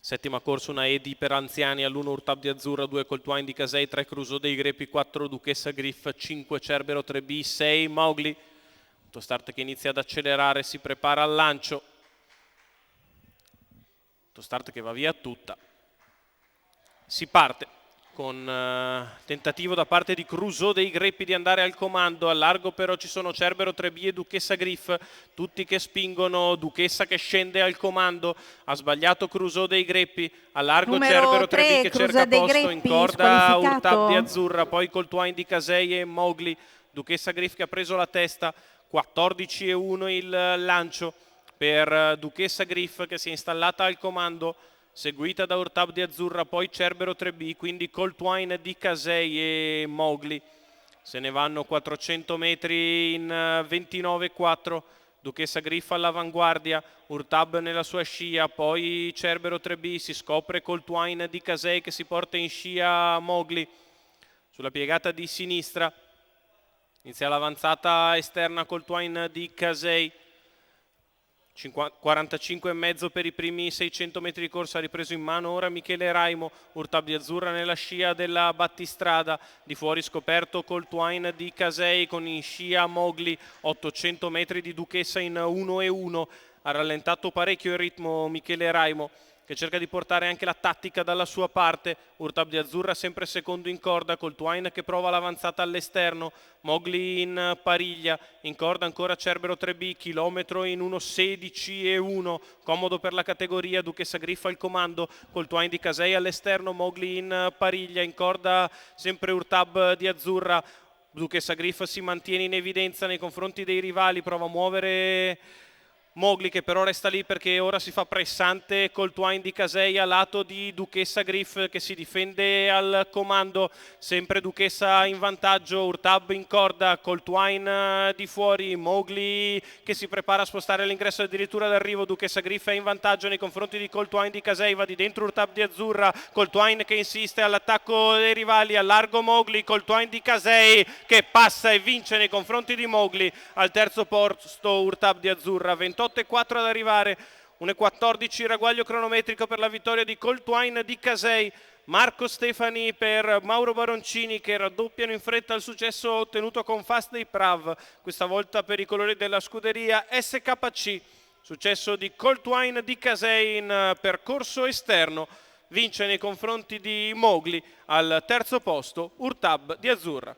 Settima corsa una Edi per anziani, all'1 Urtab di Azzurra, 2 Coltuain di Casei, 3 Crusoe dei Grepi, 4 Duchessa Griff, 5 Cerbero 3B, 6 Mowgli. Autostart che inizia ad accelerare, si prepara al lancio. Autostart che va via tutta. Si parte con tentativo da parte di Crusoe dei Greppi di andare al comando. A largo però ci sono Cerbero 3B e Duchessa Griff, tutti che spingono. Duchessa che scende al comando, ha sbagliato Crusoe dei Greppi. A largo Numero Cerbero 3, 3B che Crusoe cerca dei posto, Greppi, in corda Urtab di squalificato. Azzurra, poi Coltuain di Casei e Mowgli. Duchessa Griff che ha preso la testa, 14-1 il lancio per Duchessa Griff che si è installata al comando, seguita da Urtab di Azzurra, poi Cerbero 3B, quindi Coltuain di Casei e Mowgli. Se ne vanno 400 metri in 29,4. Duchessa Griff all'avanguardia, Urtab nella sua scia, poi Cerbero 3B, si scopre Coltuain di Casei che si porta in scia Mowgli. Sulla piegata di sinistra inizia l'avanzata esterna Coltuain di Casei. 45,5 per i primi 600 metri di corsa, ha ripreso in mano ora Michele Raimo. Urtab di Azzurra nella scia della battistrada, di fuori scoperto Coltuain di Casei con in scia Mowgli. 800 metri di Duchessa in 1-1, ha rallentato parecchio il ritmo Michele Raimo che cerca di portare anche la tattica dalla sua parte. Urtab di Azzurra sempre secondo in corda, Coltuain che prova l'avanzata all'esterno, Mowgli in pariglia, in corda ancora Cerbero 3B, chilometro in 1:16,1, comodo per la categoria. Duchessa Griff al comando, Coltuain di Casei all'esterno, Mowgli in pariglia, in corda sempre Urtab di Azzurra. Duchessa Griff si mantiene in evidenza nei confronti dei rivali, prova a muovere Mowgli che però resta lì perché ora si fa pressante Coltuain di Casei a lato di Duchessa Griff che si difende al comando, sempre Duchessa in vantaggio. Urtab in corda, Coltuain di fuori, Mowgli che si prepara a spostare l'ingresso addirittura d'arrivo. Duchessa Griff è in vantaggio nei confronti di Coltuain di Casei, va di dentro Urtab di Azzurra, Coltuain che insiste all'attacco dei rivali, a largo Mowgli, Coltuain di Casei che passa e vince nei confronti di Mowgli. Al terzo posto Urtab di Azzurra, 28,4 ad arrivare, 1,14 il ragguaglio cronometrico per la vittoria di Coltuain di Casei. Marco Stefani per Mauro Baroncini che raddoppiano in fretta il successo ottenuto con Fast Day Prav, questa volta per i colori della scuderia SKC. Successo di Coltuain di Casei in percorso esterno, vince nei confronti di Mowgli. Al terzo posto Urtab di Azzurra.